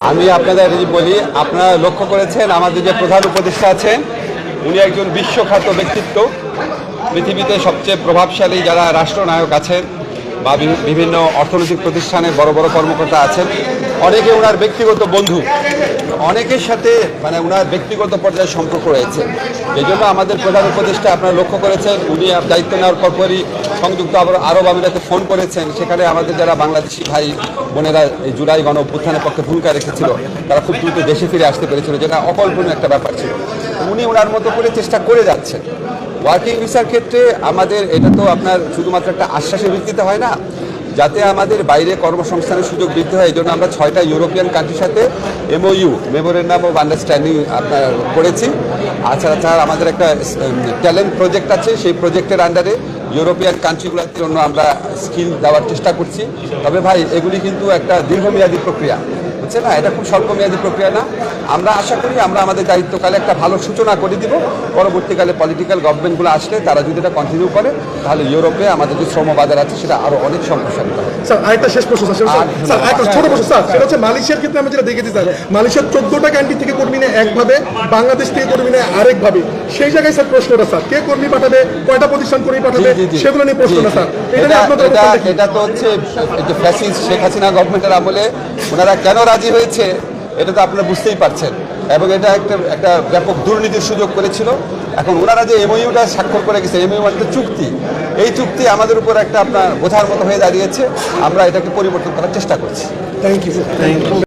আমি আপনাদের বলি, আপনারা লক্ষ্য করেছেন আমাদের যে প্রধান উপদেষ্টা আছেন উনি একজন বিশ্বখ্যাত ব্যক্তিত্ব। পৃথিবীতে সবচেয়ে প্রভাবশালী যারা রাষ্ট্রনায়ক আছেন বা বিভিন্ন অর্থনৈতিক প্রতিষ্ঠানে বড় বড় কর্মকর্তা আছেন, অনেকে ওনার ব্যক্তিগত বন্ধু, অনেকের সাথে ওনার ব্যক্তিগত পর্যায়ে সম্পর্ক রয়েছে। এই জন্য আমাদের প্রধান উপদেষ্টা আপনারা লক্ষ্য করেছেন উনি দায়িত্ব নেওয়ার পরপরই সংযুক্ত আরব আমিরাতে ফোন করেছেন। সেখানে আমাদের যারা বাংলাদেশি ভাই বোনেরা এই জুলাই গণ অভ্যুত্থানের পক্ষে ভূমিকা রেখেছিল তারা খুব দ্রুত দেশে ফিরে আসতে পেরেছিল, যেটা অকল্পনীয় একটা ব্যাপার ছিল। উনি ওনার মতো করে চেষ্টা করে যাচ্ছেন। ওয়ার্কিং ভিসার ক্ষেত্রে আমাদের এটা তো আপনার শুধুমাত্র একটা আশ্বাসের ভিত্তিতে হয় না, যাতে আমাদের বাইরে কর্মসংস্থানের সুযোগ বৃদ্ধি হয়। এই জন্য আমরা 6টা ইউরোপিয়ান কান্ট্রির সাথে MOU মেমোরেন্ডাম অফ আন্ডারস্ট্যান্ডিং আপনার করেছি। আচ্ছা আমাদের একটা ট্যালেন্ট প্রজেক্ট আছে, সেই প্রজেক্টের আন্ডারে ইউরোপিয়ান কান্ট্রিগুলোর জন্য আমরা স্কিল দেওয়ার চেষ্টা করছি। তবে ভাই এগুলি কিন্তু একটা দীর্ঘমেয়াদী প্রক্রিয়া, বুঝছে না, এটা খুব স্বল্পমেয়াদী প্রক্রিয়া না। আমরা আশা করি আমরা আমাদের দায়িত্বকালে একটা ভালো সূচনা করে দিব। পরবর্তীকালে পলিটিক্যাল গভর্নমেন্টগুলো আসলে তারা যদি এটা কন্টিনিউ করে তাহলে ইউরোপে আমাদের যে শ্রম বাজার আছে সেটা আরো অনেক সম্প্রসারিত হবে। স্যার আরেকটা শেষ প্রশ্ন স্যার একটা ছোট প্রশ্ন স্যার, সেটা হচ্ছে মালয়েশিয়ার ক্ষেত্রে আমি যেটা দেখেছি স্যার, মালয়েশিয়ার 14টা কান্ট্রি থেকে কর্মী নেয় একভাবে, বাংলাদেশ থেকে কর্মী নেয় আরেকভাবে। সেই জায়গায় স্যার প্রশ্নটা স্যার, কে কর্মী পাঠাবে, কয়টা প্রতিষ্ঠান কর্মী পাঠাবে, সেগুলো নিয়ে প্রশ্নটা স্যার। এটা তো হচ্ছে ফ্যাসিস্ট শেখ হাসিনা গভর্নমেন্টের আমলে ওনারা কেন রাজি হয়েছে এটা তো আপনারা বুঝতেই পারছেন, এবং এটা একটা ব্যাপক দুর্নীতির সুযোগ করেছিল। এখন ওনারা যে MOUটা স্বাক্ষর করে গেছে, MOU মানে চুক্তি, এই চুক্তি আমাদের উপর একটা আপনার বোঝার মতো হয়ে দাঁড়িয়েছে। আমরা এটাকে পরিবর্তন করার চেষ্টা করছি। Thank you.